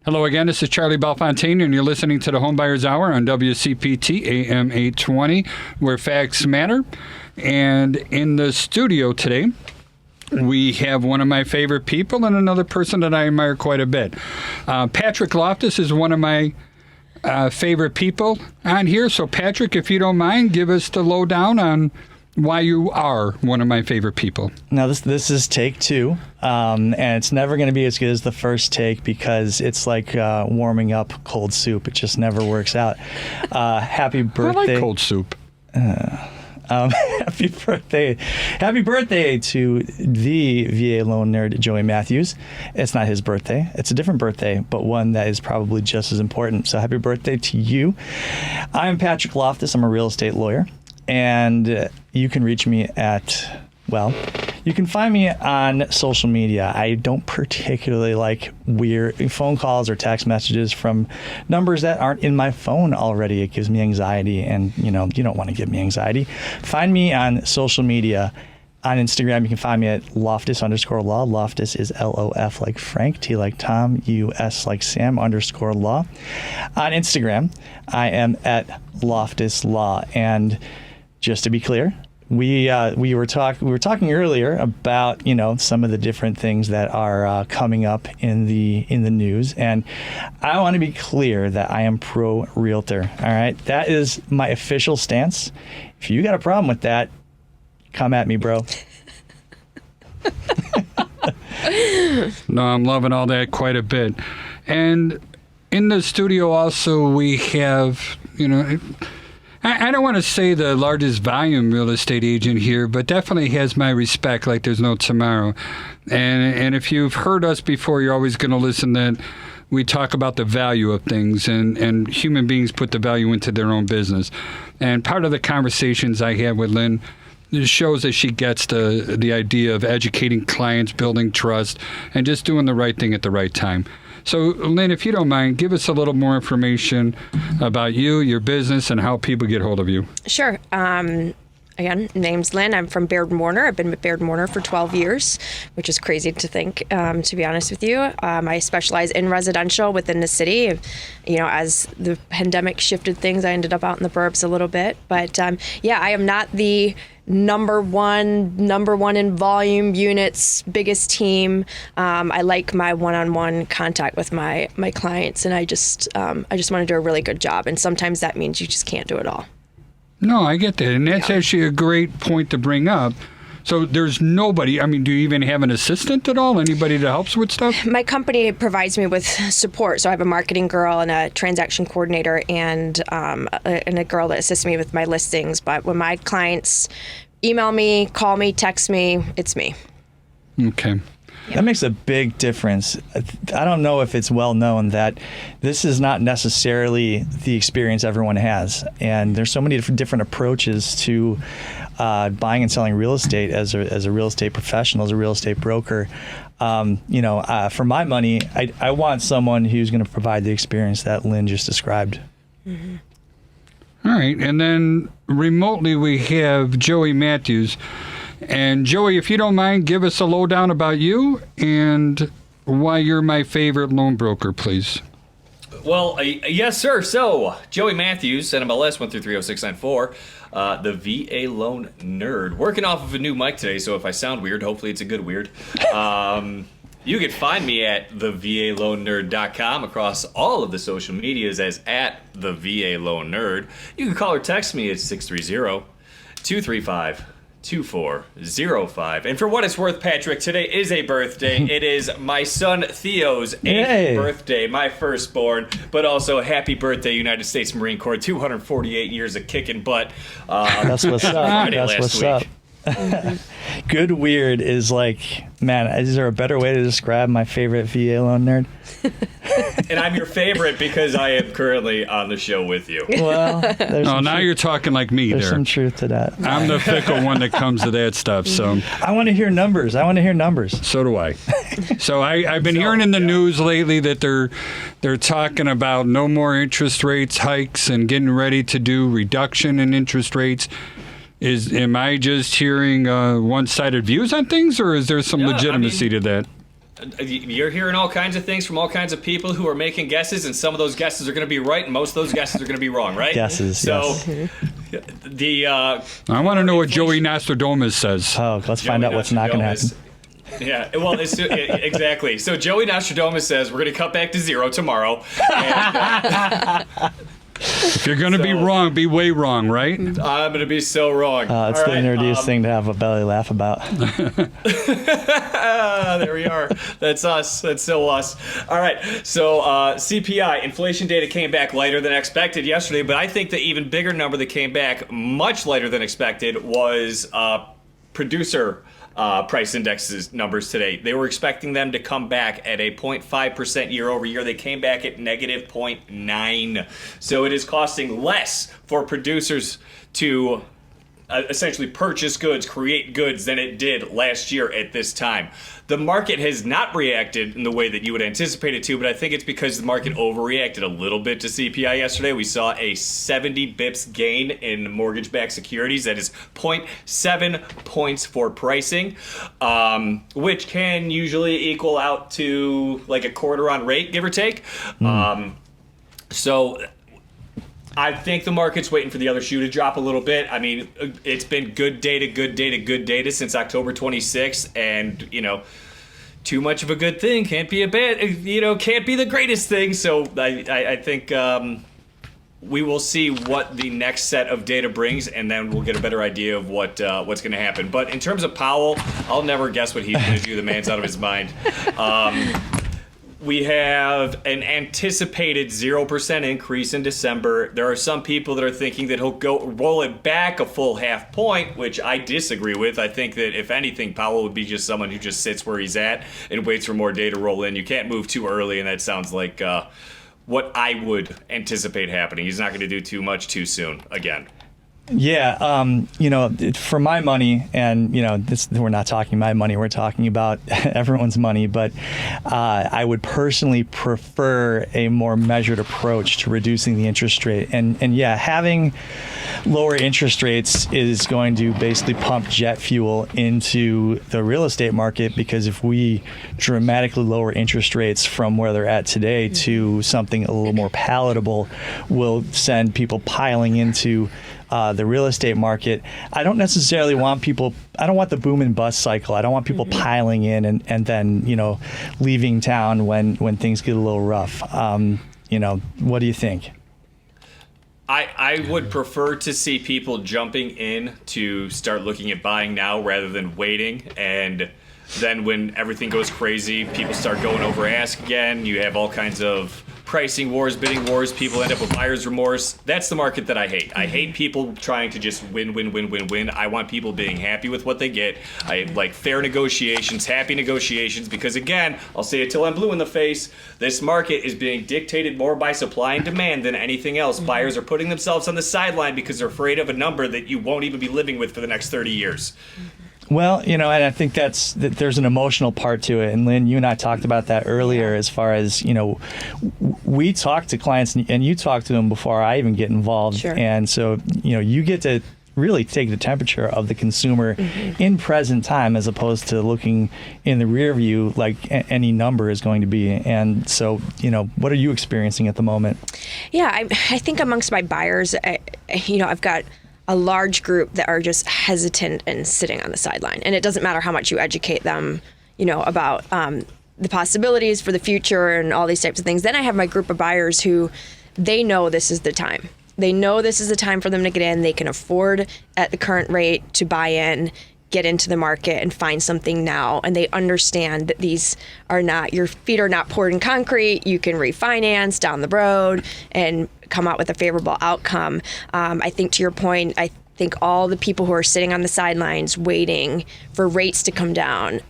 Hello again, this is Charlie Belfontaine, and you're listening to the Homebuyers Hour on WCPT AM 820, where facts matter. And in the studio today, we have one of my favorite people and another person that I admire quite a bit. Patrick Loftus is one of my favorite people on here. So, Patrick, if you don't mind, give us the lowdown on why you are one of my favorite people. Now, this is take two, and it's never going to be as good as the first take because it's like warming up cold soup. It just never works out. Happy birthday. I like cold soup. Happy birthday to the VA loan nerd, Joey Matthews. It's not his birthday. It's a different birthday, but one that is probably just as important. So happy birthday to you. I'm Patrick Loftus. I'm a real estate lawyer. And you can reach me at, well, you can find me on social media. I don't particularly like weird phone calls or text messages from numbers that aren't in my phone already. It gives me anxiety, and you don't want to give me anxiety. Find me on social media. On Instagram, you can find me at Loftus_law. Loftus is L-O-F like Frank, T like Tom, U-S like Sam _law. On Instagram, I am at Loftus Law. And just to be clear, we were talking earlier about some of the different things that are coming up in the news, and I want to be clear that I am pro realtor. All right, that is my official stance. If you got a problem with that, come at me, bro. No, I'm loving all that quite a bit. And in the studio also we have, I don't want to say the largest volume real estate agent here, but definitely has my respect like there's no tomorrow. And if you've heard us before, you're always going to listen that we talk about the value of things, and human beings put the value into their own business. And part of the conversations I had with Lyn shows that she gets the idea of educating clients, building trust, and just doing the right thing at the right time. So, Lyn, if you don't mind, give us a little more information about you, your business, and how people get hold of you. Sure. Again, name's Lyn. I'm from Baird Warner. I've been with Baird Warner for 12 years, which is crazy to think, to be honest with you. I specialize in residential within the city. As the pandemic shifted things, I ended up out in the burbs a little bit. But I am not the number one in volume, units, biggest team. I like my one-on-one contact with my clients, and I just want to do a really good job. And sometimes that means you just can't do it all. No, I get that. And that's actually a great point to bring up. So there's nobody, do you even have an assistant at all? Anybody that helps with stuff? My company provides me with support. So I have a marketing girl and a transaction coordinator and a girl that assists me with my listings. But when my clients email me, call me, text me, it's me. Okay. That makes a big difference. I don't know if it's well known that this is not necessarily the experience everyone has. And there's so many different approaches to buying and selling real estate as a real estate professional, as a real estate broker. For my money, I want someone who's going to provide the experience that Lyn just described. Mm-hmm. All right. And then remotely we have Joey Matthews. And Joey, if you don't mind, give us a lowdown about you and why you're my favorite loan broker, please. Well, yes, sir. So, Joey Matthews, NMLS 1330694, the VA loan nerd. Working off of a new mic today, so if I sound weird, hopefully it's a good weird. You can find me at thevaloannerd.com across all of the social medias as at the VA Loan Nerd. You can call or text me at 630-235-2405. And for what it's worth, Patrick, today is a birthday. It is my son Theo's 8th birthday, my firstborn, but also happy birthday, United States Marine Corps, 248 years of kicking butt. That's what's up. That's what's up. Good weird is like, man, is there a better way to describe my favorite VA loan nerd? And I'm your favorite because I am currently on the show with you. Well, now you're talking like me there's there. Some truth to that. I'm the fickle one that comes to that stuff. So I want to hear numbers. So do I. So I've been hearing in the news lately that they're talking about no more interest rates hikes and getting ready to do reduction in interest rates. Am I just hearing one-sided views on things, or is there some legitimacy to that? You're hearing all kinds of things from all kinds of people who are making guesses, and some of those guesses are going to be right, and most of those guesses are going to be wrong, right? Guesses, so, yes. I want to know what Joey Nostradamus says. Oh, let's find out what's not going to happen. Yeah, well, exactly. So Joey Nostradamus says we're going to cut back to 0 tomorrow. And, if you're going to be wrong, be way wrong, right? I'm going to be so wrong. It's the nerdiest thing to have a belly laugh about. There we are. That's us. That's so us. All right. So CPI, inflation data came back lighter than expected yesterday, but I think the even bigger number that came back much lighter than expected was producer price indexes numbers today. They were expecting them to come back at a 0.5% year over year. They came back at negative 0.9. So it is costing less for producers to essentially purchase goods, create goods than it did last year at this time. The market has not reacted in the way that you would anticipate it to, but I think it's because the market overreacted a little bit to CPI yesterday. We saw a 70 bips gain in mortgage-backed securities. That is 0.7 points for pricing, which can usually equal out to like a quarter on rate, give or take. So I think the market's waiting for the other shoe to drop a little bit. I mean, it's been good data since October 26th, and, too much of a good thing can't be a bad, can't be the greatest thing. So I think we will see what the next set of data brings, and then we'll get a better idea of what's going to happen. But in terms of Powell, I'll never guess what he's going to do. The man's out of his mind. We have an anticipated 0% increase in December. There are some people that are thinking that he'll roll it back a full half point, which I disagree with. I think that if anything, Powell would be just someone who just sits where he's at and waits for more data to roll in. You can't move too early, and that sounds like what I would anticipate happening. He's not going to do too much too soon again. Yeah, for my money, and we're not talking my money, we're talking about everyone's money, but I would personally prefer a more measured approach to reducing the interest rate. And having lower interest rates is going to basically pump jet fuel into the real estate market, because if we dramatically lower interest rates from where they're at today to something a little more palatable, we'll send people piling into the real estate market. I don't necessarily want I don't want the boom and bust cycle. I don't want people piling in and then, leaving town when things get a little rough. What do you think? I would prefer to see people jumping in to start looking at buying now rather than waiting. And then when everything goes crazy, people start going over ask again. You have all kinds of pricing wars, bidding wars. People end up with buyer's remorse. That's the market that I hate. I hate people trying to just win. I want people being happy with what they get. I like fair negotiations, happy negotiations, because again, I'll say it till I'm blue in the face, this market is being dictated more by supply and demand than anything else. Buyers are putting themselves on the sideline because they're afraid of a number that you won't even be living with for the next 30 years. Well, and I think there's an emotional part to it. And Lynn, you and I talked about that earlier, as far as, we talk to clients and you talk to them before I even get involved. Sure. And so, you get to really take the temperature of the consumer in present time, as opposed to looking in the rear view like any number is going to be. And so, what are you experiencing at the moment? Yeah, I think amongst my buyers, I've got a large group that are just hesitant and sitting on the sideline. And it doesn't matter how much you educate them, about the possibilities for the future and all these types of things. Then I have my group of buyers who, they know this is the time. They know this is the time for them to get in. They can afford at the current rate to buy in, get into the market and find something now. And they understand that these are not, your feet are not poured in concrete. You can refinance down the road and come out with a favorable outcome. I think to your point, I think all the people who are sitting on the sidelines waiting for rates to come down,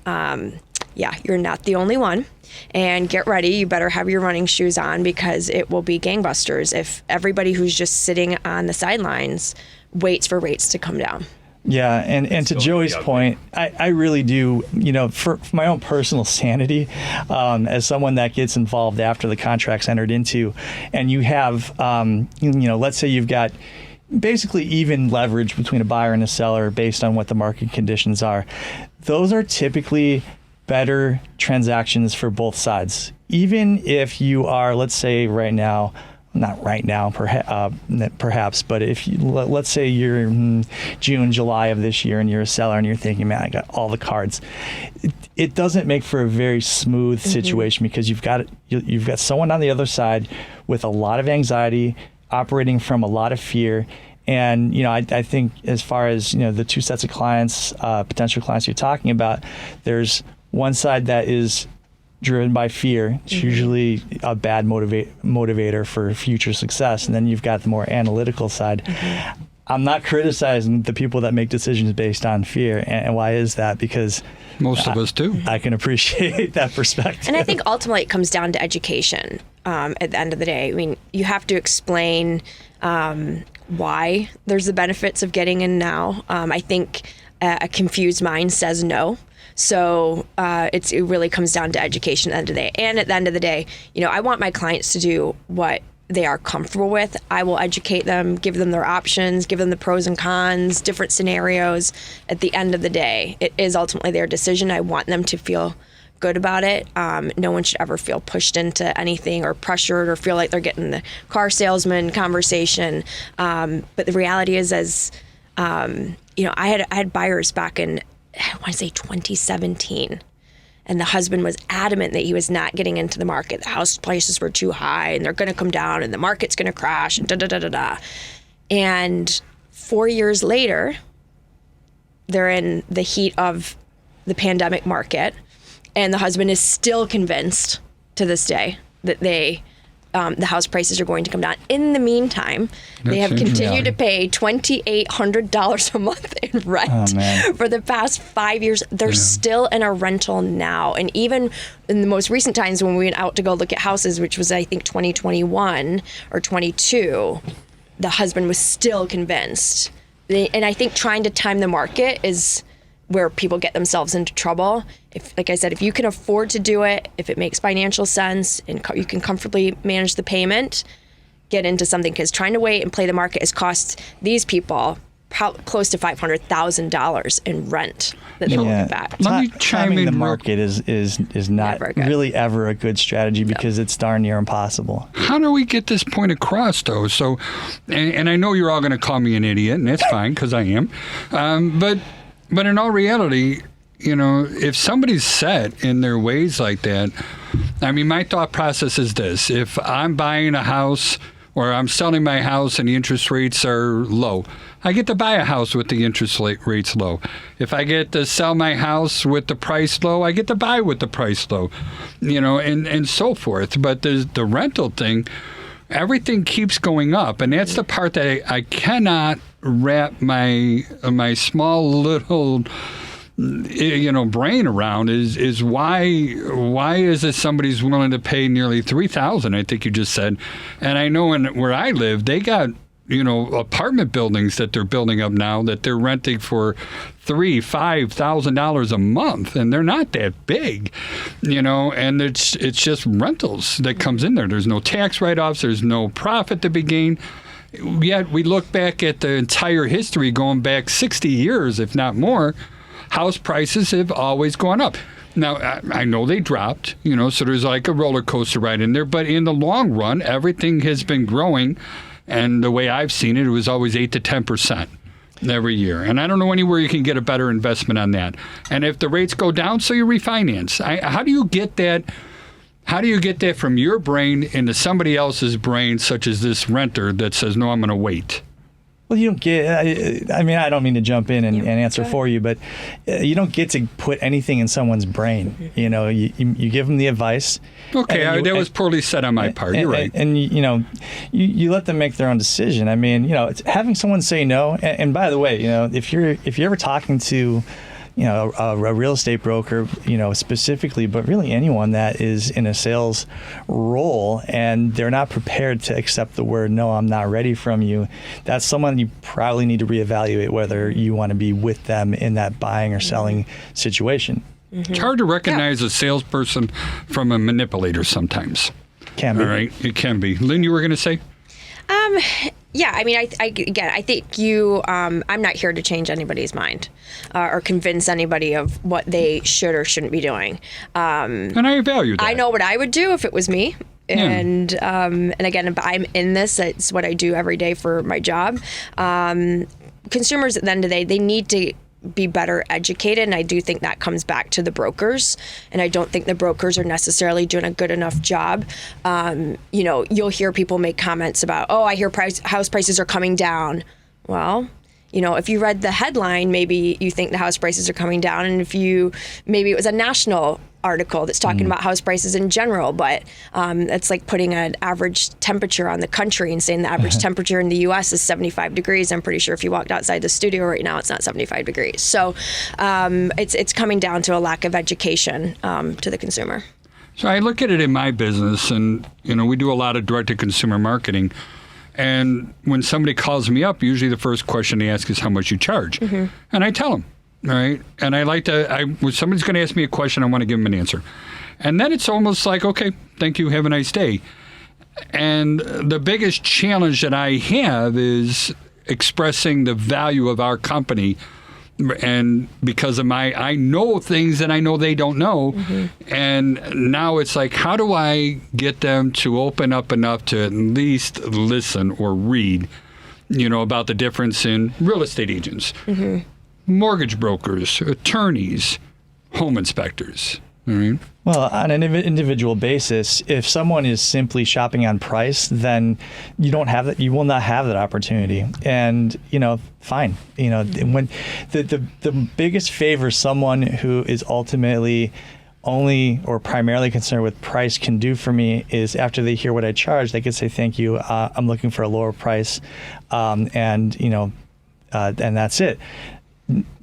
you're not the only one. And get ready. You better have your running shoes on, because it will be gangbusters if everybody who's just sitting on the sidelines waits for rates to come down. Yeah, and to Joey's point, I really do, for my own personal sanity, as someone that gets involved after the contract's entered into, and you have, let's say you've got basically even leverage between a buyer and a seller based on what the market conditions are. Those are typically better transactions for both sides. Even if you are, let's say right now, not right now, perhaps, but if you, let's say you're in June, July of this year and you're a seller and you're thinking, man, I got all the cards. It doesn't make for a very smooth situation because you've got someone on the other side with a lot of anxiety, operating from a lot of fear. And, I think as far as, the two sets of clients, potential clients you're talking about, there's one side that is driven by fear. It's usually a bad motivator for future success. And then you've got the more analytical side. I'm not criticizing the people that make decisions based on fear. And why is that? Because most of us do. I can appreciate that perspective. And I think ultimately it comes down to education at the end of the day. I mean, you have to explain why there's the benefits of getting in now. I think a confused mind says no. So it really comes down to education at the end of the day. And at the end of the day, I want my clients to do what they are comfortable with. I will educate them, give them their options, give them the pros and cons, different scenarios. At the end of the day, it is ultimately their decision. I want them to feel good about it. No one should ever feel pushed into anything or pressured or feel like they're getting the car salesman conversation. But the reality is, I had buyers back in, I want to say 2017, and the husband was adamant that he was not getting into the market. The house prices were too high and they're going to come down and the market's going to crash and da-da-da-da-da. And 4 years later, they're in the heat of the pandemic market, and the husband is still convinced to this day that the house prices are going to come down. In the meantime, they have continued to pay $2,800 a month in rent for the past 5 years. They're still in a rental now. And even in the most recent times when we went out to go look at houses, which was, I think, 2021 or 22, the husband was still convinced. And I think trying to time the market is where people get themselves into trouble. If, like I said, if you can afford to do it, if it makes financial sense and you can comfortably manage the payment, get into something, because trying to wait and play the market has cost these people close to $500,000 in rent that they will get back. Let me chime in. The market is not really ever a good strategy because it's darn near impossible. How do we get this point across, though? So, and I know you're all going to call me an idiot, and that's fine because I am. But in all reality, if somebody's set in their ways like that, I mean, my thought process is this. If I'm buying a house or I'm selling my house and the interest rates are low, I get to buy a house with the interest rates low. If I get to sell my house with the price low, I get to buy with the price low, and so forth. But there's the rental thing. Everything keeps going up, and that's the part that I cannot wrap my small little brain around is why is it somebody's willing to pay nearly $3,000, I think you just said. And I know where I live, they got apartment buildings that they're building up now that they're renting for $3,000-$5,000 a month, and they're not that big, and it's just rentals that comes in there. There's no tax write-offs, there's no profit to be gained. Yet we look back at the entire history going back 60 years, if not more, house prices have always gone up. Now, I know they dropped, so there's like a roller coaster ride in there, but in the long run, everything has been growing. And the way I've seen it, it was always 8 to 10% every year. And I don't know anywhere you can get a better investment on that. And if the rates go down, so you refinance. How do you get that? How do you get that from your brain into somebody else's brain, such as this renter that says, no, I'm going to wait? Well, you don't get, I don't mean to jump in and answer for you, but you don't get to put anything in someone's brain. You give them the advice. Okay, that was poorly said on my part. You're right. And you let them make their own decision. I mean, it's having someone say no. And by the way, if you're ever talking to a real estate broker, specifically, but really anyone that is in a sales role and they're not prepared to accept the word, no, I'm not ready from you, that's someone you probably need to reevaluate whether you want to be with them in that buying or selling situation. It's hard to recognize a salesperson from a manipulator sometimes. Can be. All right, it can be. Lynn, you were going to say? Yeah, I mean, I think I'm not here to change anybody's mind or convince anybody of what they should or shouldn't be doing. And I value that. I know what I would do if it was me. And again, I'm in this. It's what I do every day for my job. Consumers, at the end of the day, they need to be better educated, and I do think that comes back to the brokers, and I don't think the brokers are necessarily doing a good enough job. You'll hear people make comments about, I hear house prices are coming down. Well, if you read the headline, maybe you think the house prices are coming down, and maybe it was a national article that's talking about house prices in general, but it's like putting an average temperature on the country and saying the average temperature in the U.S. is 75 degrees. I'm pretty sure if you walked outside the studio right now, it's not 75 degrees. So it's coming down to a lack of education to the consumer. So I look at it in my business, and we do a lot of direct-to-consumer marketing. And when somebody calls me up, usually the first question they ask is how much you charge, and I tell them. All right. And I like to, when somebody's going to ask me a question, I want to give them an answer. And then it's almost like, okay, thank you, have a nice day. And the biggest challenge that I have is expressing the value of our company. And because of I know things that I know they don't know. And now it's like, how do I get them to open up enough to at least listen or read, about the difference in real estate agents, mortgage brokers, attorneys, home inspectors. All right. Well, on an individual basis, if someone is simply shopping on price, then you don't have that. You will not have that opportunity. And fine. When the biggest favor someone who is ultimately only or primarily concerned with price can do for me is after they hear what I charge, they can say, "Thank you. I'm looking for a lower price," and that's it.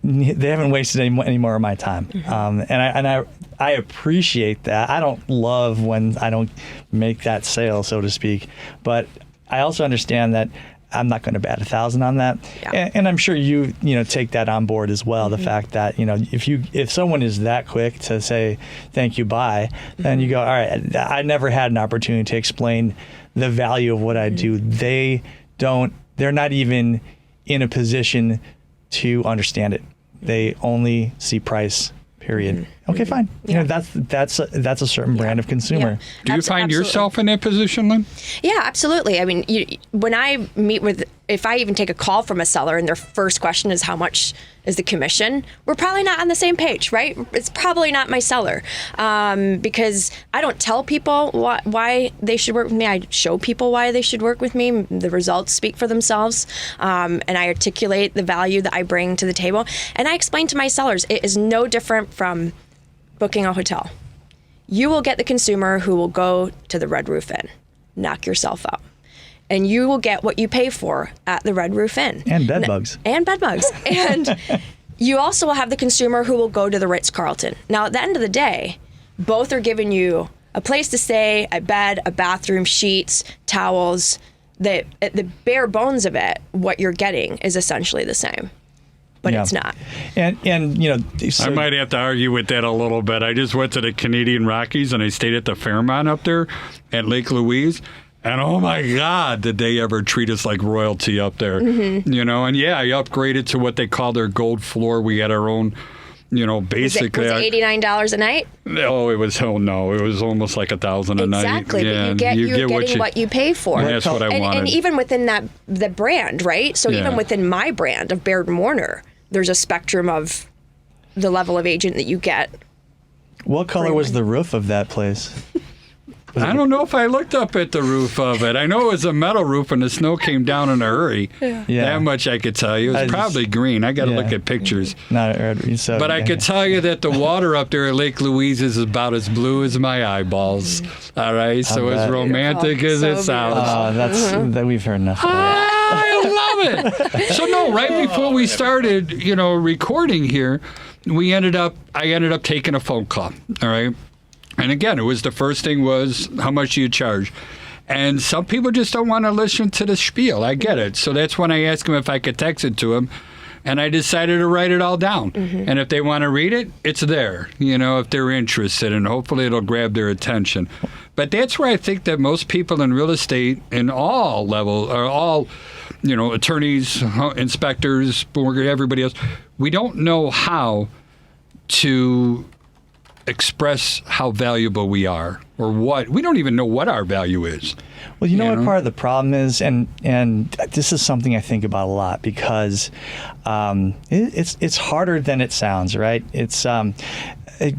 They haven't wasted any more of my time, and I appreciate that. I don't love when I don't make that sale, so to speak, but I also understand that I'm not going to bat 1,000 on that, and I'm sure you take that on board as well. The fact that if someone is that quick to say thank you, bye, then you go, all right. I never had an opportunity to explain the value of what I do. They're not even in a position to understand it. They only see price, period. Okay, fine. That's a certain brand of consumer. Do you find yourself in that position, Lyn? Yeah, absolutely. I mean, when I if I even take a call from a seller and their first question is how much is the commission, we're probably not on the same page, right? It's probably not my seller, because I don't tell people why they should work with me. I show people why they should work with me. The results speak for themselves, and I articulate the value that I bring to the table. And I explain to my sellers, it is no different from booking a hotel. You will get the consumer who will go to the Red Roof Inn, knock yourself out. And you will get what you pay for at the Red Roof Inn. And bed bugs. And you also will have the consumer who will go to the Ritz-Carlton. Now, at the end of the day, both are giving you a place to stay, a bed, a bathroom, sheets, towels. The bare bones of it, what you're getting is essentially the same. But it's not. And so I might have to argue with that a little bit. I just went to the Canadian Rockies and I stayed at the Fairmont up there at Lake Louise. And oh my God, did they ever treat us like royalty up there? And I upgraded to what they call their gold floor. We had our own, basically. Was it $89 a night? Oh, it was no. It was almost like $1,000 a night. Exactly, but you're getting what you pay for. And that's what I wanted. And even within the brand, right? So even within my brand of Baird Warner, there's a spectrum of the level of agent that you get. What color was the roof of that place? I don't know if I looked up at the roof of it. I know it was a metal roof and the snow came down in a hurry. Yeah. That much I could tell you. It was probably green. I got to look at pictures. Not red. So, but I could tell you that the water up there at Lake Louise is about as blue as my eyeballs. All right? So as romantic as it sounds. That we've heard enough of that. I love it. So no, right before we started, recording here, I ended up taking a phone call. All right? And again, it was the first thing was how much do you charge? And some people just don't want to listen to the spiel. I get it. So that's when I asked him if I could text it to him. And I decided to write it all down. And if they want to read it, it's there, if they're interested, and hopefully it'll grab their attention. But that's where I think that most people in real estate in all levels, or all, attorneys, inspectors, everybody else, we don't know how to express how valuable we are, or what. We don't even know what our value is. Well, you know what part of the problem is, and this is something I think about a lot, because it's harder than it sounds, right? It's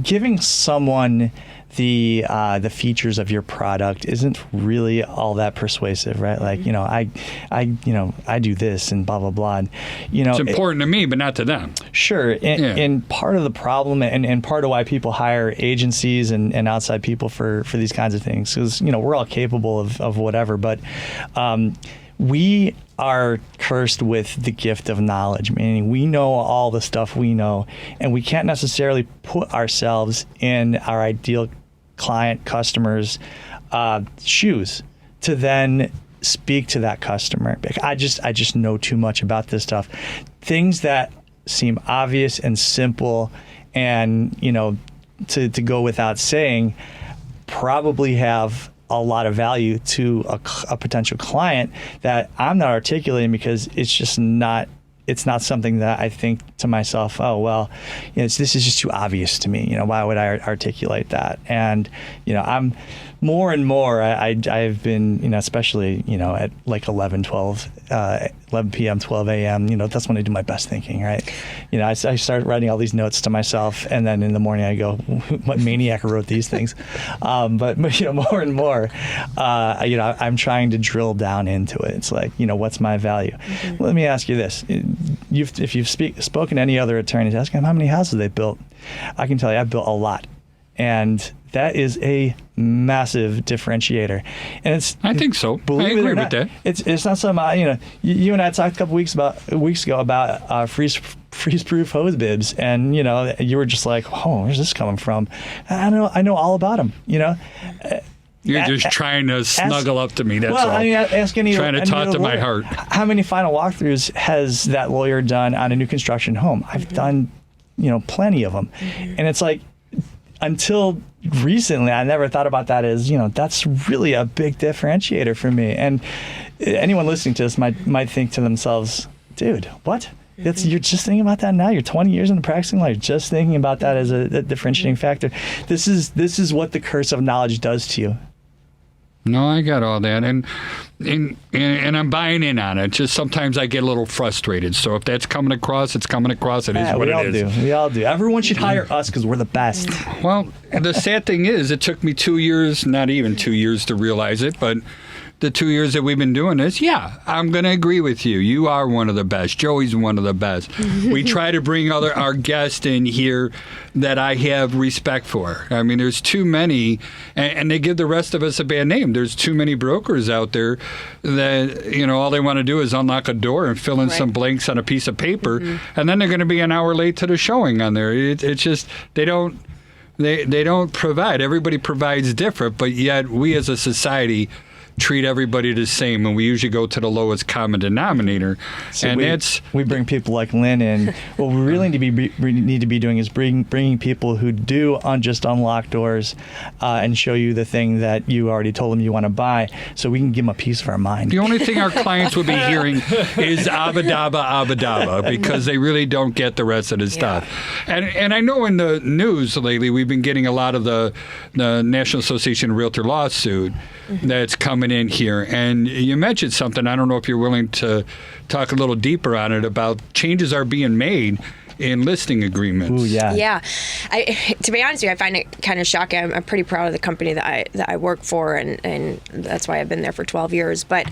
giving someone the features of your product isn't really all that persuasive, right? Like, I do this and blah blah blah. And, it's important to me, but not to them. Sure, and part of the problem, and part of why people hire agencies and outside people for these kinds of things, because we're all capable of whatever, but we are cursed with the gift of knowledge, meaning we know all the stuff we know, and we can't necessarily put ourselves in our ideal client customers' shoes to then speak to that customer. I just know too much about this stuff. Things that seem obvious and simple, and to go without saying, probably have a lot of value to a potential client that I'm not articulating, because it's just not. It's not something that I think to myself, oh, well, this is just too obvious to me. Why would I articulate that? And, I'm more and more, I've been, especially, at like 11 p.m., 12 a.m., that's when I do my best thinking, right? I start writing all these notes to myself, and then in the morning I go, what maniac wrote these things? But more and more, I'm trying to drill down into it. It's like, what's my value? Mm-hmm. Let me ask you this. If you've spoken to any other attorneys, ask them how many houses they built. I can tell you I've built a lot. And that is a massive differentiator. And I think so. I agree with that. It's not something, you and I talked a couple weeks ago about freeze-proof hose bibs, and you were just like, oh, where's this coming from? I know all about them. You're just trying to snuggle up to me. That's all. Ask any trying to talk to my heart. How many final walkthroughs has that lawyer done on a new construction home? I've done, plenty of them, and it's like, until recently, I never thought about that as, that's really a big differentiator for me. And anyone listening to this might think to themselves, dude, what? You're just thinking about that now? You're 20 years into practicing law, just thinking about that as a differentiating factor. This is what the curse of knowledge does to you. No, I got all that, and I'm buying in on it. Just sometimes I get a little frustrated. So if that's coming across, it's coming across. It is what it is. We all do. Everyone should hire us because we're the best. Well, the sad thing is, it took me 2 years, not even 2 years, to realize it, but the 2 years that we've been doing this, yeah, I'm going to agree with you. You are one of the best. Joey's one of the best. We try to bring our guests in here that I have respect for. I mean, there's too many, and they give the rest of us a bad name. There's too many brokers out there that, all they want to do is unlock a door and fill in some blanks on a piece of paper, and then they're going to be an hour late to the showing on there. It's just, they don't provide. Everybody provides different, but yet we as a society treat everybody the same, and we usually go to the lowest common denominator. So and we bring people like Lyn in. What we really need to be doing is bringing people who do just unlock doors and show you the thing that you already told them you want to buy, so we can give them a piece of our mind. The only thing our clients would be hearing is abadaba, because they really don't get the rest of the stuff. And I know in the news lately we've been getting a lot of the National Association of Realtor lawsuit that's coming in here, and you mentioned something. I don't know if you're willing to talk a little deeper on it, about changes are being made in listing agreements. Ooh, yeah. Yeah. To be honest with you, I find it kind of shocking. I'm pretty proud of the company that I work for, and that's why I've been there for 12 years. But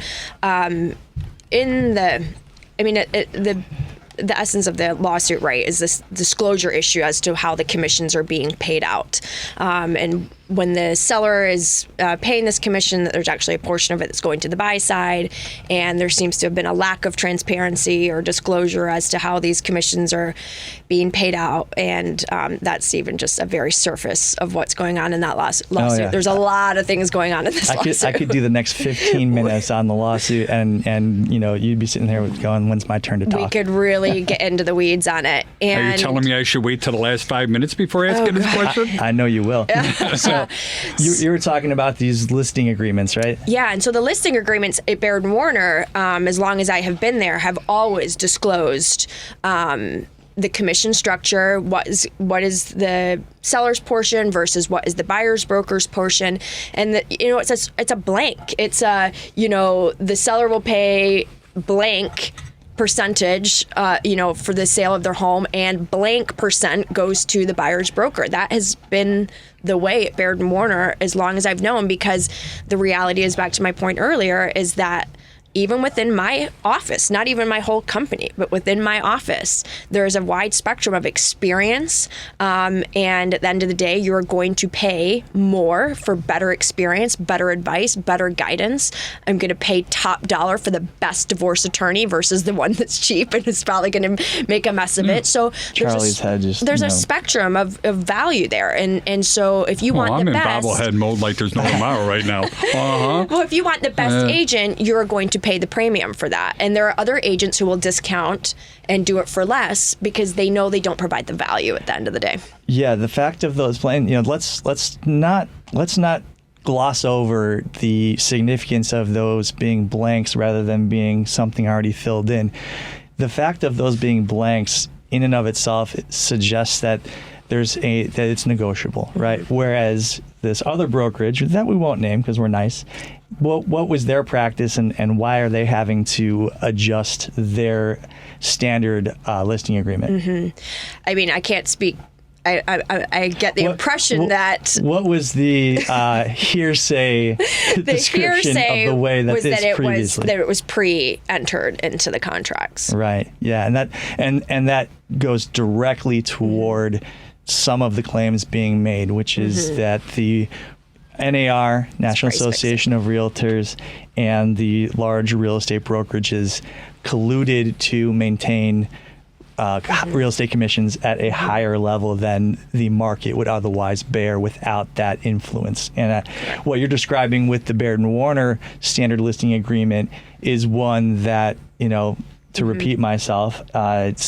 the essence of the lawsuit, right, is this disclosure issue as to how the commissions are being paid out. And when the seller is paying this commission, that there's actually a portion of it that's going to the buy side, and there seems to have been a lack of transparency or disclosure as to how these commissions are being paid out, and that's even just a very surface of what's going on in that lawsuit. Oh, yeah. There's a lot of things going on in this lawsuit. I could do the next 15 minutes on the lawsuit, and you'd be sitting there going, when's my turn to talk? We could really get into the weeds on it. And Are you telling me I should wait till the last 5 minutes before asking this question? I know you will. So you were talking about these listing agreements, right? Yeah, and so the listing agreements at Baird Warner, as long as I have been there, have always disclosed the commission structure, what is the seller's portion versus what is the buyer's broker's portion, and it's a blank. It's the seller will pay blank percentage, for the sale of their home, and blank percent goes to the buyer's broker. That has been the way at Baird Warner as long as I've known, because the reality is, back to my point earlier, is that even within my office, not even my whole company, but within my office, there's a wide spectrum of experience. And at the end of the day, you're going to pay more for better experience, better advice, better guidance. I'm going to pay top dollar for the best divorce attorney versus the one that's cheap and is probably going to make a mess of it. So there's a spectrum of value there. And so if you want the best... I'm in bobblehead mode like there's no tomorrow right now. Uh-huh. Well, if you want the best agent, you're going to pay the premium for that. And there are other agents who will discount and do it for less because they know they don't provide the value at the end of the day. Yeah, the fact of those let's not gloss over the significance of those being blanks rather than being something already filled in. The fact of those being blanks in and of itself suggests that that it's negotiable, right? Whereas this other brokerage that we won't name because we're nice, what was their practice and why are they having to adjust their standard listing agreement? Mm-hmm. I mean, I can't speak. I get the impression that... What was the hearsay description of the way that it was pre-entered into the contracts? Right. Yeah, and that goes directly toward some of the claims being made, which is that the NAR, National Association of Realtors, and the large real estate brokerages colluded to maintain real estate commissions at a higher level than the market would otherwise bear without that influence. And what you're describing with the Baird Warner standard listing agreement is one that, to repeat myself, is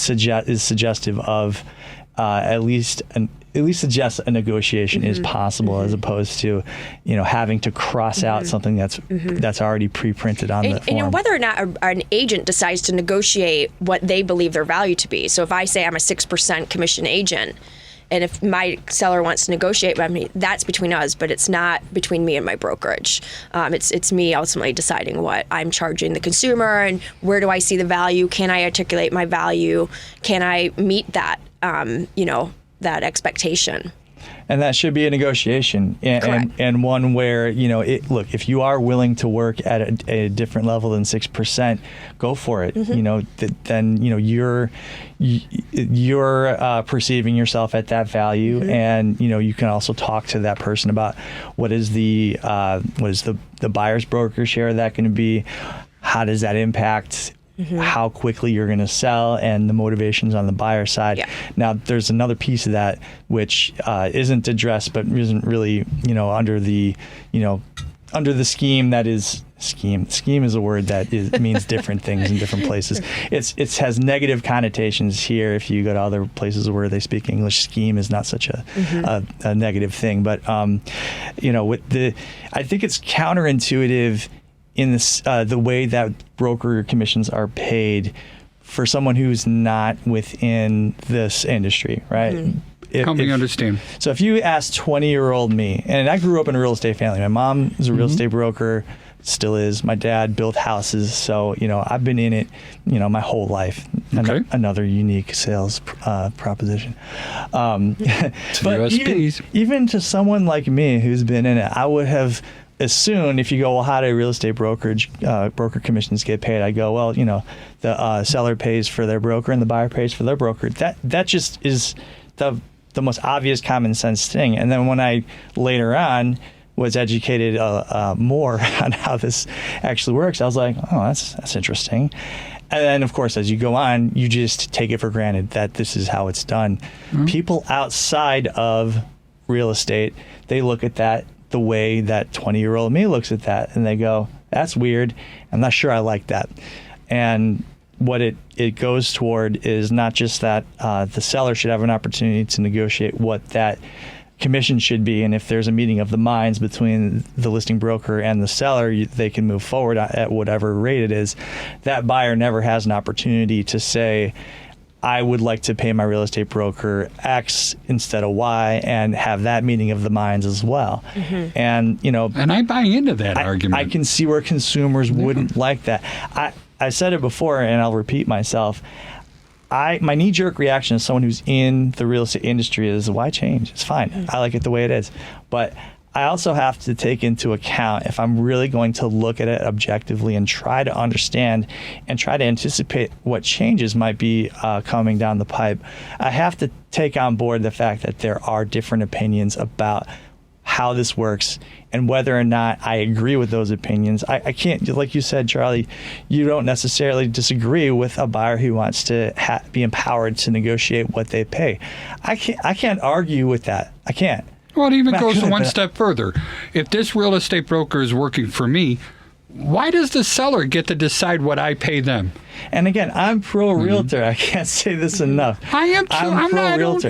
suggestive of at least suggests a negotiation is possible, as opposed to, having to cross out something that's already pre-printed on the form. And whether or not an agent decides to negotiate what they believe their value to be. So if I say I'm a 6% commission agent, and if my seller wants to negotiate with me, that's between us, but it's not between me and my brokerage. It's me ultimately deciding what I'm charging the consumer and where do I see the value. Can I articulate my value? Can I meet that, that expectation? And that should be a negotiation, and one where look, if you are willing to work at a different level than 6%, go for it. Then you're perceiving yourself at that value, and you can also talk to that person about what is the buyer's broker share of that going to be, how does that impact how quickly you're going to sell, and the motivations on the buyer side. Yeah. Now, there's another piece of that which isn't addressed, but isn't really, under the scheme that is scheme. Scheme is a word that means different things in different places. It has negative connotations here. If you go to other places where they speak English, scheme is not such a negative thing. But I think it's counterintuitive in this, the way that broker commissions are paid for someone who's not within this industry, right? Help me understand. So if you ask 20-year-old me, and I grew up in a real estate family. My mom is a real estate broker, still is. My dad built houses, so I've been in it, my whole life. Okay. Another unique sales proposition. But even to someone like me who's been in it, I would have assumed, if you go, well, how do real estate broker commissions get paid? I go, well, the seller pays for their broker and the buyer pays for their broker. That just is the the most obvious common sense thing. And then when I later on was educated more on how this actually works, I was like, oh, that's interesting. And then, of course, as you go on, you just take it for granted that this is how it's done. Mm-hmm. People outside of real estate, they look at that the way that 20-year-old me looks at that, and they go, that's weird. I'm not sure I like that. And what it goes toward is not just that the seller should have an opportunity to negotiate what that commission should be, and if there's a meeting of the minds between the listing broker and the seller, they can move forward at whatever rate it is. That buyer never has an opportunity to say, I would like to pay my real estate broker X instead of Y, and have that meeting of the minds as well. Mm-hmm. And and I buy into that argument. I can see where consumers wouldn't like that. I said it before, and I'll repeat myself. My knee-jerk reaction as someone who's in the real estate industry is, why change? It's fine. Mm-hmm. I like it the way it is. But I also have to take into account, if I'm really going to look at it objectively and try to understand and try to anticipate what changes might be coming down the pipe, I have to take on board the fact that there are different opinions about how this works and whether or not I agree with those opinions. I can't, like you said, Charlie, you don't necessarily disagree with a buyer who wants to be empowered to negotiate what they pay. I can't argue with that. I can't. Well, it even goes one step further. If this real estate broker is working for me, why does the seller get to decide what I pay them? And again, I'm pro-realtor. Mm-hmm. I can't say this enough. I am too. I'm pro-realtor.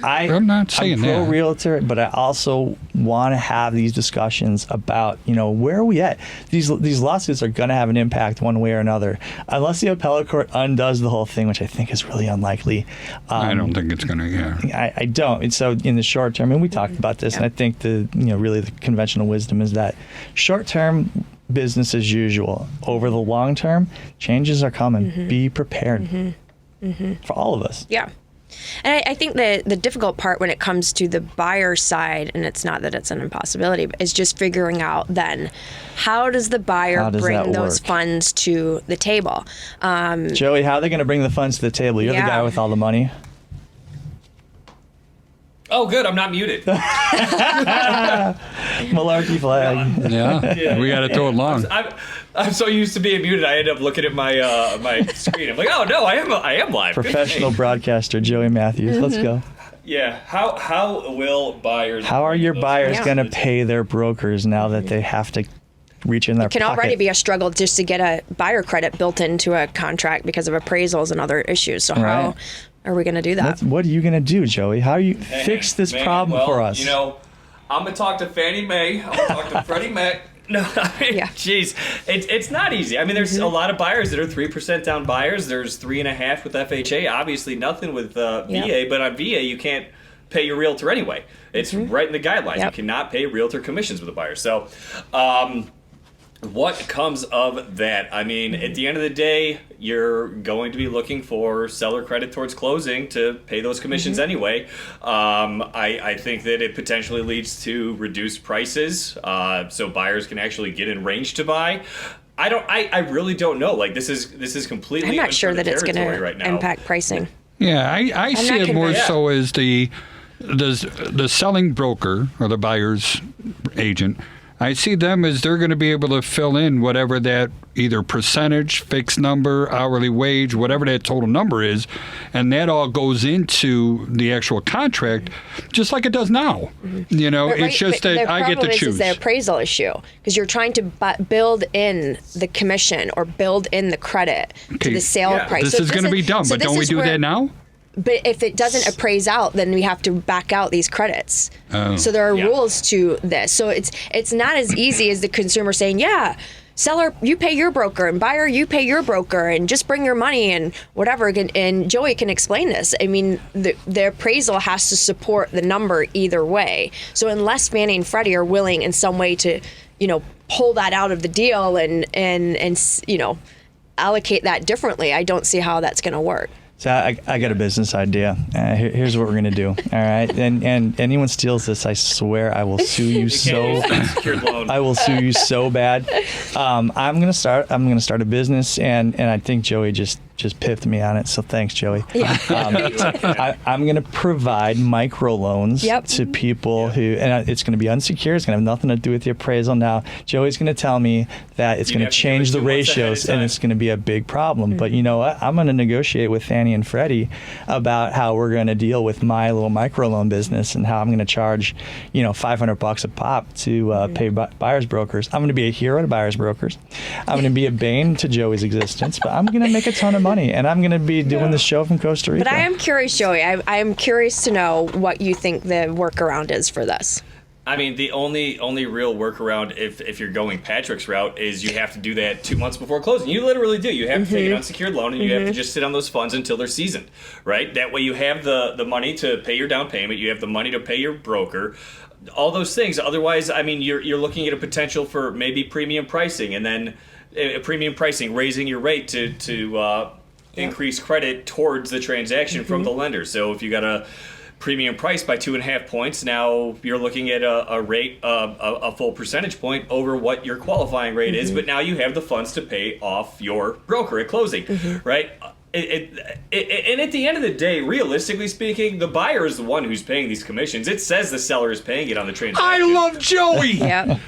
I'm not saying that. I'm pro-realtor, but I also want to have these discussions about, where are we at? These lawsuits are going to have an impact one way or another, unless the appellate court undoes the whole thing, which I think is really unlikely. I don't think it's going to. Yeah. I don't. And so in the short term, and we talked about this, and I think really the conventional wisdom is that short term, business as usual. Over the long term, changes are coming. Mm-hmm. Be prepared for all of us. Yeah. And I think the difficult part when it comes to the buyer side, and it's not that it's an impossibility, but is just figuring out then how does the buyer bring those funds to the table? Joey, how are they going to bring the funds to the table? You're the guy with all the money. Oh, good. I'm not muted. Malarkey flag. Yeah. We got to throw it long. I'm so used to being muted, I end up looking at my my screen. I'm like, oh, no, I am live. Professional broadcaster Joey Matthews. Let's go. Yeah. How will buyers... How are your buyers going to pay their brokers now that they have to reach in their pocket? It can already be a struggle just to get a buyer credit built into a contract because of appraisals and other issues. So how are we going to do that? What are you going to do, Joey? How do you fix this problem for us? I'm going to talk to Fannie Mae. I'm going to talk to Freddie Mac. No, geez, it's not easy. I mean, there's a lot of buyers that are 3% down buyers. There's 3.5% with FHA. Obviously, nothing with VA. But on VA, you can't pay your realtor anyway. It's right in the guidelines. Yep. You cannot pay realtor commissions with a buyer. So, what comes of that? I mean, at the end of the day, you're going to be looking for seller credit towards closing to pay those commissions anyway. I think that it potentially leads to reduced prices, so buyers can actually get in range to buy. I really don't know. Like, this is completely. I'm not sure that it's going to impact pricing. Yeah, I see it more so as the selling broker or the buyer's agent. I see them as they're going to be able to fill in whatever that either percentage, fixed number, hourly wage, whatever that total number is, and that all goes into the actual contract, just like it does now. It's just that I get to choose. The problem is the appraisal issue, because you're trying to build in the commission or build in the credit to the sale price. This is going to be done, but don't we do that now? But if it doesn't appraise out, then we have to back out these credits. Oh. So there are rules to this. So it's not as easy as the consumer saying, seller, you pay your broker, and buyer, you pay your broker, and just bring your money and whatever. And Joey can explain this. I mean, the appraisal has to support the number either way. So unless Fannie and Freddie are willing in some way to, pull that out of the deal and allocate that differently, I don't see how that's going to work. So I got a business idea. Here's what we're gonna do. All right, and anyone steals this, I swear I will sue you so. I will sue you so bad. I'm gonna start a business, and I think Joey just pipped me on it. So thanks, Joey. Yeah. I'm gonna provide microloans to people who, and it's gonna be unsecured. It's gonna have nothing to do with the appraisal. Now, Joey's gonna tell me that it's gonna change the ratios, and it's gonna be a big problem. But you know what? I'm gonna negotiate with Fannie and Freddie about how we're gonna deal with my little microloan business and how I'm gonna charge, $500 a pop to pay buyers brokers. I'm gonna be a hero to buyers brokers. I'm gonna be a bane to Joey's existence, but I'm gonna make a ton of money, and I'm gonna be doing this show from Costa Rica. But I am curious, Joey. I am curious to know what you think the workaround is for this. I mean, the only real workaround, if you're going Patrick's route, is you have to do that 2 months before closing. You literally do. You have to take an unsecured loan, and you have to just sit on those funds until they're seasoned, right? That way you have the money to pay your down payment. You have the money to pay your broker. All those things. Otherwise, I mean, you're looking at a potential for maybe premium pricing, and then premium pricing, raising your rate to increase credit towards the transaction from the lender. So if you got a premium price by 2.5 points, now you're looking at a rate a full percentage point over what your qualifying rate is, but now you have the funds to pay off your broker at closing, right? And at the end of the day, realistically speaking, the buyer is the one who's paying these commissions. It says the seller is paying it on the transaction. I love Joey. Yep.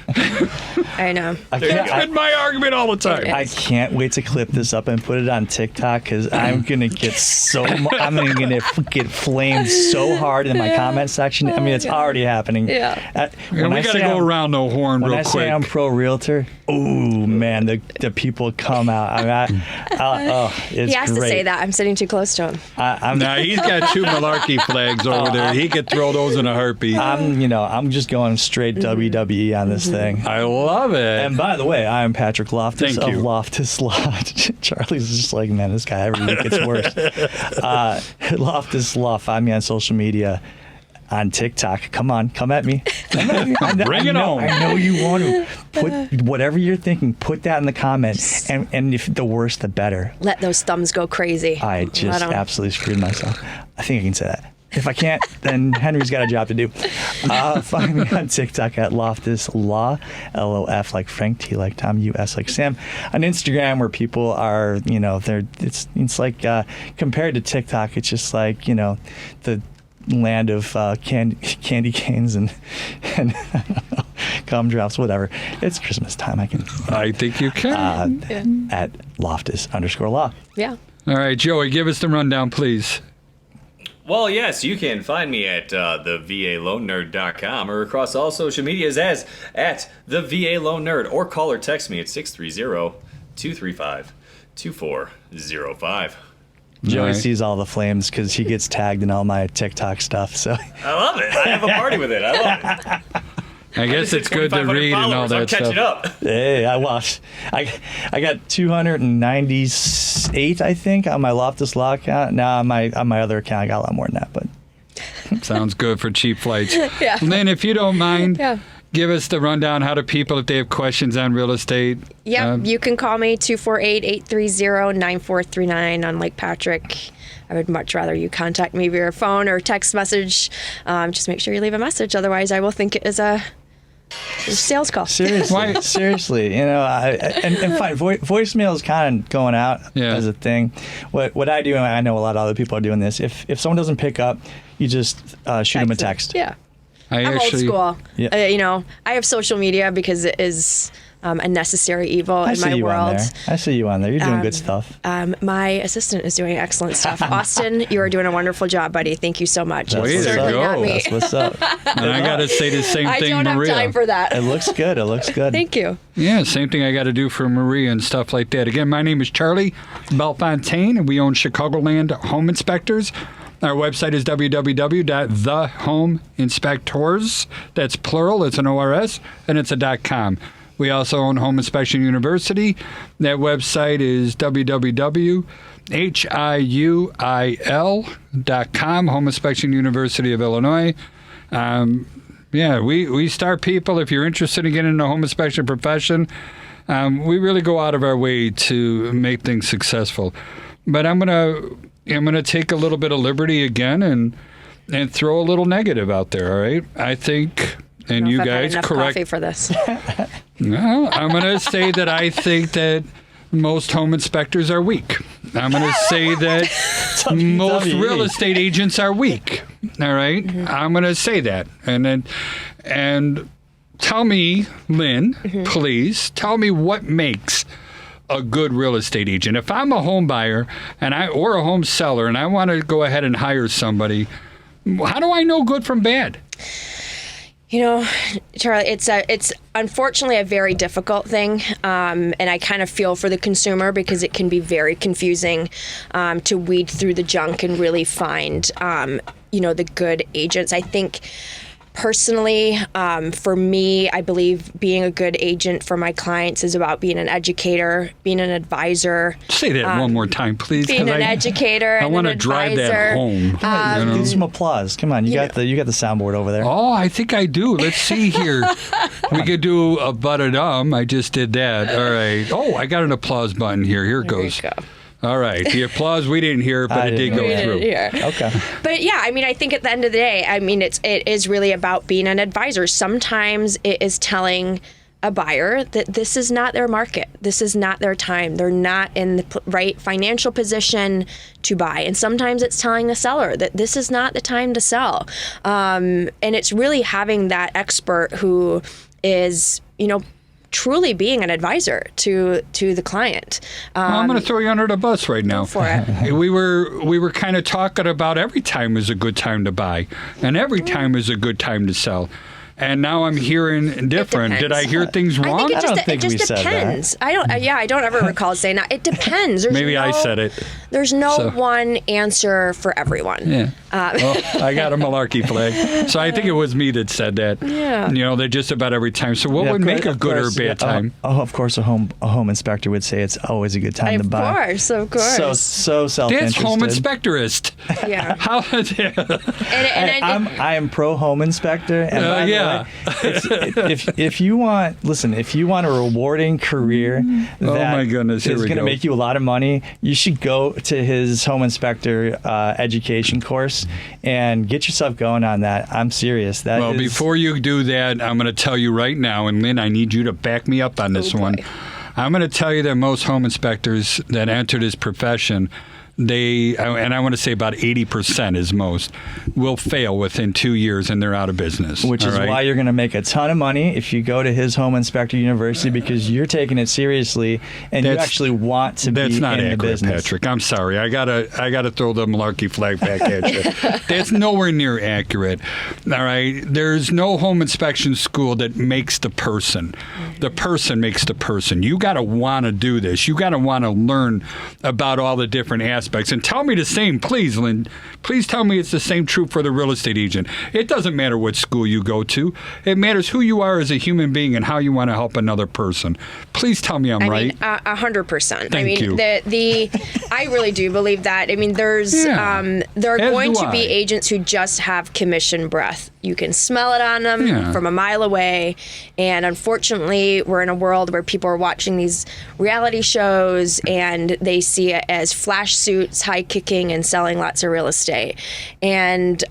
I know. That's been my argument all the time. I can't wait to clip this up and put it on TikTok, because I'm gonna get I'm gonna get flamed so hard in my comment section. I mean, it's already happening. Yeah. And we got to go around the horn real quick. When I say I'm pro realtor, oh man, the people come out. It's He has great. to say that. I'm sitting too close to him. Nah, he's got 2 malarkey flags over there. He could throw those in a heartbeat. I'm just going straight WWE on this thing. I love it. And by the way, I am Patrick Loftus Thank you. of Loftus Law. Charlie's just like, man, this guy every week gets worse. Loftus Law. Find me on social media. On TikTok. Come on, come at me. Bring it on. I know you want to put whatever you're thinking, put that in the comments. And if the worse, the better. Let those thumbs go crazy. I just absolutely screwed myself. I think I can say that. If I can't, then Henry's got a job to do. Find me on TikTok at Loftus Law, LOF like Frank, T like Tom, US like Sam. On Instagram, where people are, it's like compared to TikTok, it's just like the land of candy canes and gumdrops, whatever. It's Christmas time. I think you can. At Loftus_Law. Yeah. All right, Joey, give us the rundown, please. Well, yes, you can find me at thevaloannerd.com or across all social medias as at thevaloannerd, or call or text me at 630-235-2405. Joey sees all the flames because he gets tagged in all my TikTok stuff. So I love it. I have a party with it. I love it. I guess it's good to read and all that stuff. I'm catching up. Hey, I watched. I got 298, I think, on my Loftus Law account. Now on my other account, I got a lot more than that. But sounds good for cheap flights. Yeah. Lyn, if you don't mind, give us the rundown. How do people, if they have questions on real estate? Yep. You can call me 248-830-9439 on Lake Patrick. I would much rather you contact me via phone or text message. Just make sure you leave a message. Otherwise, I will think it is a sales call. Seriously, and fine. Voicemail is kind of going out as a thing. What I do, and I know a lot of other people are doing this. If someone doesn't pick up, you just shoot them a text. Yeah, I'm old school. Yeah. I have social media because it is a necessary evil in my world. I see you on there. You're doing good stuff. My assistant is doing excellent stuff. Austin, you are doing a wonderful job, buddy. Thank you so much. Way to go. Not me. That's what's up. And I got to say the same thing, I don't Maria. have time for that. It looks good. Thank you. Yeah, same thing I got to do for Maria and stuff like that. Again, my name is Charlie Belfontaine, and we own Chicagoland Home Inspectors. Our website is www.thehomeinspectors. That's plural. It's an ORS, and it's a .com. We also own Home Inspection University. That website is www.hiuil.com, Home Inspection University of Illinois. We start people, if you're interested in getting into the home inspection profession, we really go out of our way to make things successful. But I'm going to I'm going to take a little bit of liberty again and throw a little negative out there, all right? I think, and you guys correct. Coffee for this. No, I'm going to say that I think that most home inspectors are weak. I'm going to say that most real estate agents are weak. All right? I'm going to say that. And tell me, Lynn, please, tell me what makes a good real estate agent. If I'm a home buyer or a home seller and I want to go ahead and hire somebody, how do I know good from bad? You know, Charlie, it's unfortunately a very difficult thing, and I kind of feel for the consumer because it can be very confusing to weed through the junk and really find, the good agents. I think personally, for me, I believe being a good agent for my clients is about being an educator, being an advisor. Say that one more time, please. Being an educator. I want to drive that home. Give some applause. Come on, you got the soundboard over there. Oh, I think I do. Let's see here. We could do a but-a-dum. I just did that. All right. Oh, I got an applause button here. Here it goes. There you go. All right. The applause we didn't hear, but it did go through. Okay. But yeah, I mean, I think at the end of the day, I mean, it is really about being an advisor. Sometimes it is telling a buyer that this is not their market. This is not their time. They're not in the right financial position to buy. And sometimes it's telling the seller that this is not the time to sell. And it's really having that expert who is, truly being an advisor to the client. I'm going to throw you under the bus right now. Go for it. We were kind of talking about every time is a good time to buy, and every time is a good time to sell. And now I'm hearing different. Did I hear things wrong? I don't think it just we said depends. that. I don't ever recall saying that. It depends. Maybe I said it. There's no one answer for everyone. Yeah. I got a malarkey flag. So I think it was me that said that. Yeah. They're just about every time. So what would make a good or bad time? Of course, a home inspector would say it's always a good time to buy. Of course. So self-interested. That's home inspectorist. Yeah. How? I am pro home inspector. And by the way, if you want a rewarding career that is going to make you a lot of money, you should go to his home inspector education course and get yourself going on that. I'm serious. Before you do that, I'm going to tell you right now, and Lynn, I need you to back me up on this one. I'm going to tell you that most home inspectors that enter this profession, and I want to say about 80% is most, will fail within 2 years and they're out of business. Which is why you're going to make a ton of money if you go to his home inspector university, because you're taking it seriously and you actually want to be in the business. That's not accurate, Patrick. I'm sorry. I gotta throw the malarkey flag back at you. That's nowhere near accurate. All right. There's no home inspection school that makes the person. The person makes the person. You got to want to do this. You got to want to learn about all the different aspects. And tell me the same, please, Lynn. Please tell me it's the same true for the real estate agent. It doesn't matter what school you go to. It matters who you are as a human being and how you want to help another person. Please tell me I'm right. 100%. Thank you. I really do believe that. I mean, there are going to be agents who just have commission breath. You can smell it on them from a mile away. And unfortunately, we're in a world where people are watching these reality shows and they see it as flash suits, high kicking, and selling lots of real estate. And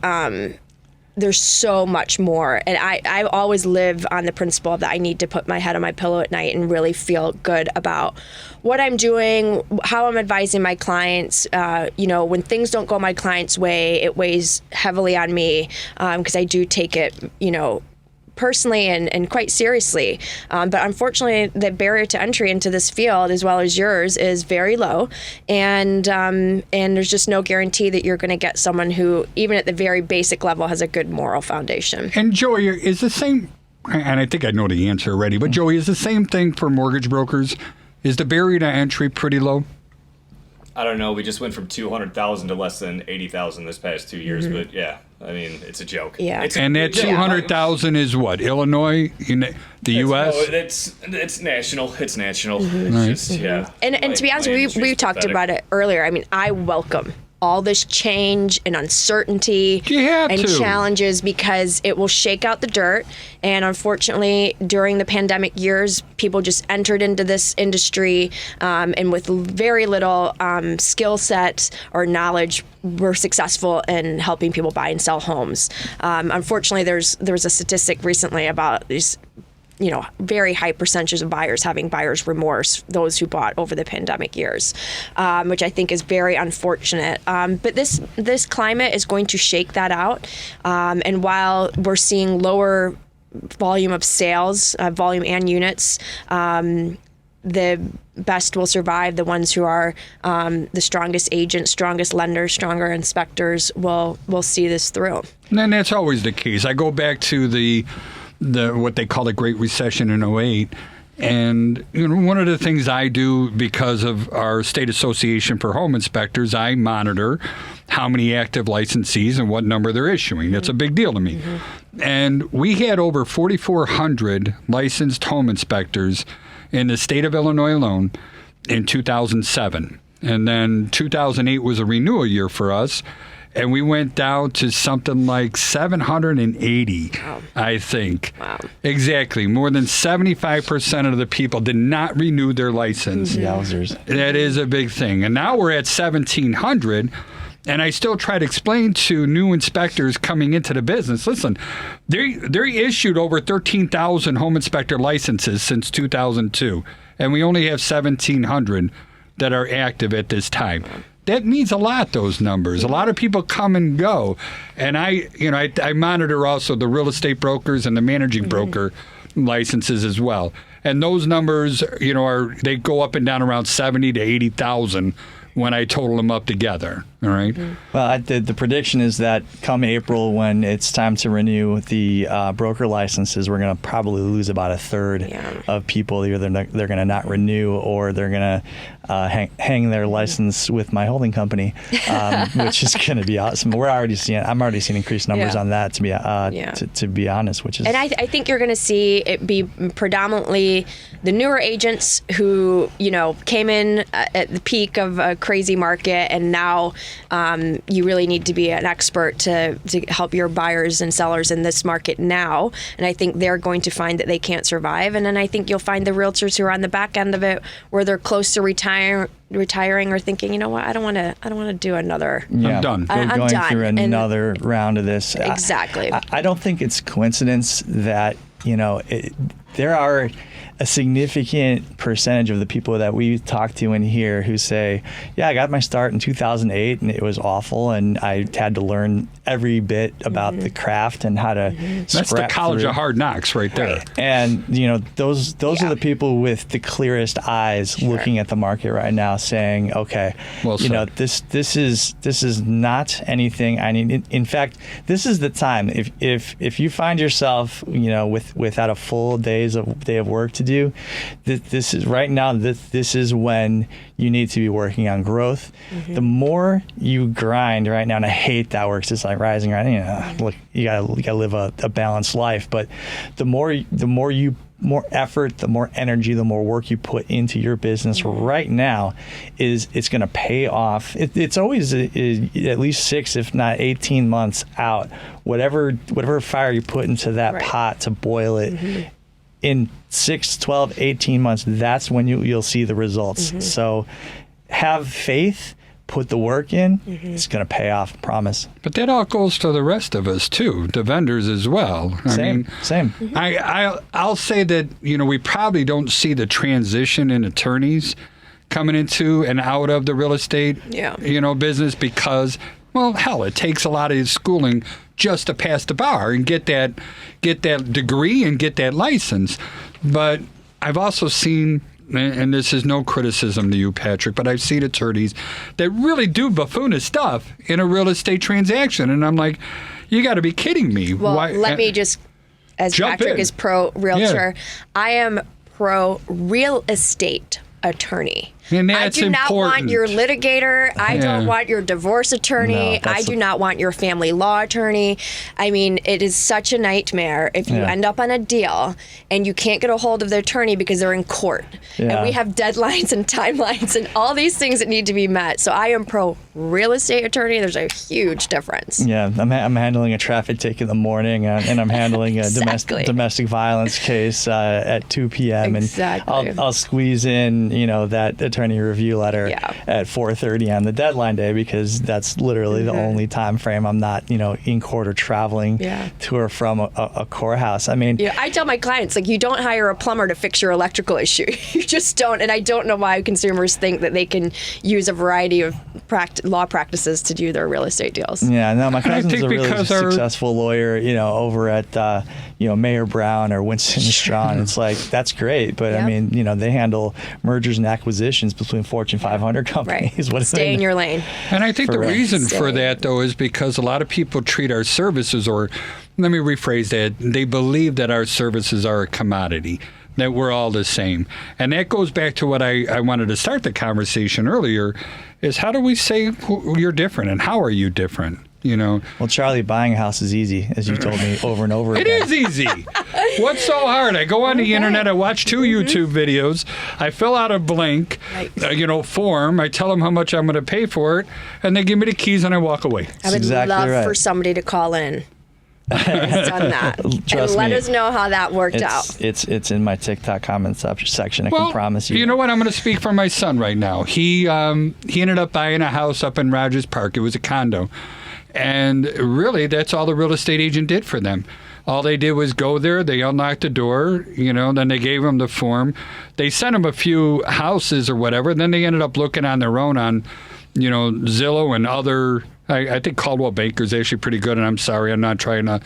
there's so much more. And I always live on the principle that I need to put my head on my pillow at night and really feel good about what I'm doing, how I'm advising my clients. When things don't go my client's way, it weighs heavily on me because I do take it, personally and quite seriously. But unfortunately, the barrier to entry into this field, as well as yours, is very low. And there's just no guarantee that you're going to get someone who, even at the very basic level, has a good moral foundation. And Joey, is the same, and I think I know the answer already, but Joey, is the same thing for mortgage brokers? Is the barrier to entry pretty low? I don't know. We just went from 200,000 to less than 80,000 this past 2 years, but yeah, I mean, it's a joke. Yeah. And that 200,000 is what? Illinois? The U.S.? No, it's national. It's national. It's just, yeah. And to be honest, we talked about it earlier. I mean, I welcome all this change and uncertainty and challenges, because it will shake out the dirt. And unfortunately, during the pandemic years, people just entered into this industry and with very little skill set or knowledge were successful in helping people buy and sell homes. Unfortunately, there was a statistic recently about these very high percentages of buyers having buyer's remorse, those who bought over the pandemic years, which I think is very unfortunate. But this climate is going to shake that out. And while we're seeing lower volume of sales, volume and units, the best will survive. The ones who are the strongest agents, strongest lenders, stronger inspectors will see this through. And that's always the case. I go back to the what they call the Great Recession in '08. And one of the things I do, because of our state association for home inspectors, I monitor how many active licensees and what number they're issuing. That's a big deal to me. And we had over 4,400 licensed home inspectors in the state of Illinois alone in 2007. And then 2008 was a renewal year for us. And we went down to something like 780, I think. Wow. Exactly. More than 75% of the people did not renew their license. Yowzers. That is a big thing. And now we're at 1,700. And I still try to explain to new inspectors coming into the business, listen, they issued over 13,000 home inspector licenses since 2002. And we only have 1,700 that are active at this time. That means a lot, those numbers. A lot of people come and go. And I monitor also the real estate brokers and the managing broker licenses as well. And those numbers, they go up and down around 70 to 80,000 when I total them up together. All right. Well, the prediction is that come April, when it's time to renew the broker licenses, we're going to probably lose about a third of people. Either they're going to not renew, or they're going to hang their license with my holding company, which is going to be awesome. I'm already seeing increased numbers on that. To be honest, which is. And I think you're going to see it be predominantly the newer agents who came in at the peak of a crazy market, and now you really need to be an expert to help your buyers and sellers in this market now. And I think they're going to find that they can't survive. And then I think you'll find the realtors who are on the back end of it, where they're close to retiring or thinking, you know what, I don't want to do another. I'm done. We're going through another round of this. Exactly. I don't think it's coincidence that there are a significant percentage of the people that we talk to in here who say, I got my start in 2008 and it was awful, and I had to learn every bit about the craft and how to That's the college of hard knocks right there. And those are the people with the clearest eyes looking at the market right now, saying, okay, this is not anything I need. In fact, this is the time, if you find yourself without a full day of work to do, this is right now. This is when you need to be working on growth. The more you grind right now, and I hate that word, 'cause it's like rising, right? Look, you gotta live a balanced life. But the more effort, the more energy, the more work you put into your business right now, it's going to pay off. It's always at least 6, if not 18 months out. Whatever fire you put into that pot to boil it. In 6, 12, 18 months, that's when you'll see the results. So have faith, put the work in, it's going to pay off, I promise. But that all goes to the rest of us too, the vendors as well. Same. I'll say that, we probably don't see the transition in attorneys coming into and out of the real estate, business, because, it takes a lot of schooling just to pass the bar and get that degree and get that license. But I've also seen, and this is no criticism to you, Patrick, but I've seen attorneys that really do buffoonish stuff in a real estate transaction. And I'm like, you got to be kidding me. Well, let me just, as Patrick is pro realtor, I am pro real estate attorney. And I that's do not want important. your litigator. I don't want your divorce attorney. No, I do not want your family law attorney. I mean, it is such a nightmare if you end up on a deal and you can't get a hold of the attorney because they're in court. Yeah. And we have deadlines and timelines and all these things that need to be met. So I am pro real estate attorney. There's a huge difference. Yeah, I'm handling a traffic ticket in the morning, and I'm handling a Exactly. domestic violence case at 2 p.m. Exactly. And I'll squeeze in, that attorney review letter at 4:30 on the deadline day, because that's literally the only time frame I'm not, in court or traveling to or from a courthouse. I mean, I tell my clients, like, you don't hire a plumber to fix your electrical issue. You just don't. And I don't know why consumers think that they can use a variety of law practices to do their real estate deals. Yeah, no, my I cousin's think a really because successful lawyer, over at, Mayor Brown or Winston & Strawn. It's like, that's great. But I mean, they handle mergers and acquisitions between Fortune 500 companies. Right. Stay in your lane. And I think the Correct. reason for that, though, is because a lot of people treat our services, or let me rephrase that, they believe that our services are a commodity, that we're all the same. And that goes back to what I wanted to start the conversation earlier, is how do we say you're different and how are you different? Well, Charlie, buying a house is easy, as you told me over and over It again. is easy. What's so hard? I go on the internet, I watch 2 YouTube videos, I fill out a blank, form, I tell them how much I'm going to pay for it, and they give me the keys and I walk away. I would exactly love right. for somebody to call in. Has done that. Trust and let me, us know how that worked out. It's in my TikTok comments section. I can promise you. You know what? I'm going to speak for my son right now. He ended up buying a house up in Rogers Park. It was a condo. And really, that's all the real estate agent did for them. All they did was go there, they unlocked the door, then they gave him the form. They sent him a few houses or whatever. Then they ended up looking on their own on, Zillow and other, I think Caldwell Banker's actually pretty good, and I'm sorry, I'm not trying to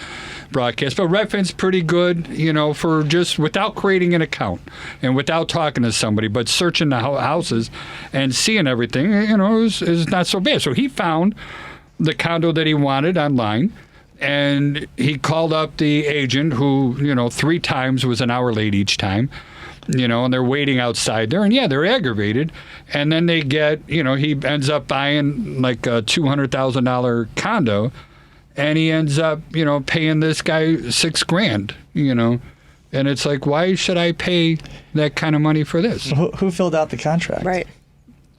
broadcast, but Redfin's pretty good, for just without creating an account and without talking to somebody, but searching the houses and seeing everything, is not so bad. So he found the condo that he wanted online, and he called up the agent who, 3 times was an hour late each time, and they're waiting outside there, and they're aggravated. And then they get, he ends up buying like a $200,000 condo, and he ends up, paying this guy $6,000, and it's like, why should I pay that kind of money for this? Who filled out the contract? Right.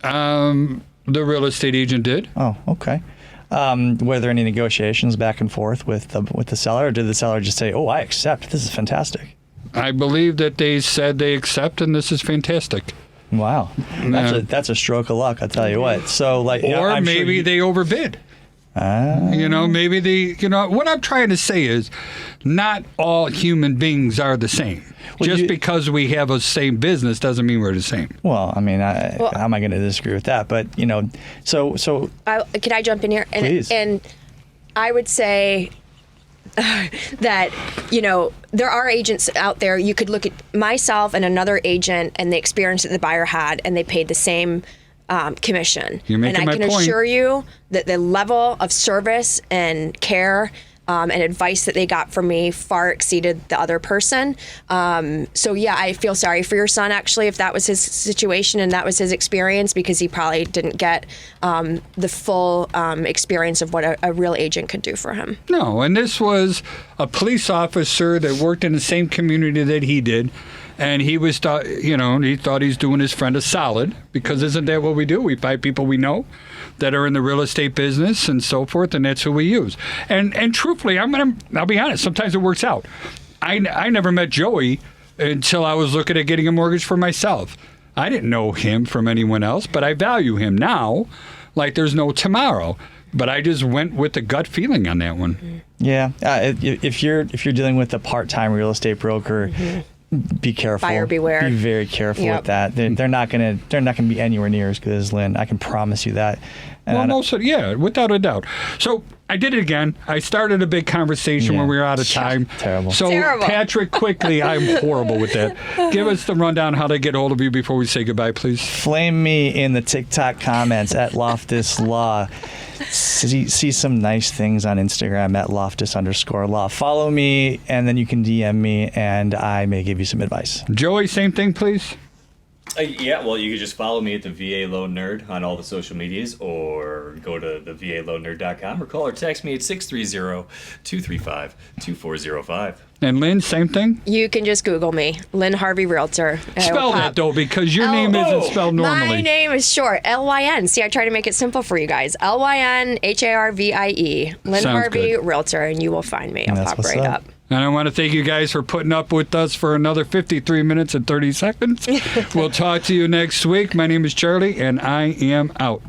The real estate agent did. Oh, okay. Were there any negotiations back and forth with the seller, or did the seller just say, "Oh, I accept. This is fantastic"? I believe that they said they accept, and this is fantastic. Wow, that's a stroke of luck, I'll tell you what. So, or maybe they overbid. Maybe what I'm trying to say is, not all human beings are the same. Just because we have a same business doesn't mean we're the same. Well, I mean, how am I going to disagree with that? But so can I jump in here? Please. And I would say that there are agents out there. You could look at myself and another agent and the experience that the buyer had, and they paid the same commission. You're making my point. And I can point. assure you that the level of service and care and advice that they got from me far exceeded the other person. So I feel sorry for your son, actually, if that was his situation and that was his experience, because he probably didn't get the full experience of what a real agent could do for him. No, and this was a police officer that worked in the same community that he did. And he was, he thought he's doing his friend a solid, because isn't that what we do? We find people we know that are in the real estate business and so forth, and that's who we use. And truthfully, I'll be honest, sometimes it works out. I never met Joey until I was looking at getting a mortgage for myself. I didn't know him from anyone else, but I value him now like there's no tomorrow. But I just went with the gut feeling on that one. Yeah, if you're dealing with a part-time real estate broker, be careful. Buyer beware. Be very careful with that. They're not gonna be anywhere near as good as Lyn. I can promise you that. And without a doubt. So I did it again. I started a big conversation when we were out of time. Terrible. So Terrible. Patrick, quickly, I'm horrible with that. Give us the rundown how to get hold of you before we say goodbye, please. Flame me in the TikTok comments at Loftus Law. See some nice things on Instagram at Loftus_law. Follow me, and then you can DM me, and I may give you some advice. Joey, same thing, please. Yeah, well, you can just follow me at the VA Loan Nerd on all the social medias, or go to the VALoanNerd.com, or call or text me at 630-235-2405. And Lynn, same thing? You can just Google me, Lyn Harvie Realtor. Spell that, though, because your name isn't spelled normally. My name is short, Lyn. See, I try to make it simple for you guys. LynHarvie, Lyn Sounds Harvie good. Realtor, and you will find me. I'll That's pop what's right up. up. And I want to thank you guys for putting up with us for another 53 minutes and 30 seconds. We'll talk to you next week. My name is Charlie, and I am out.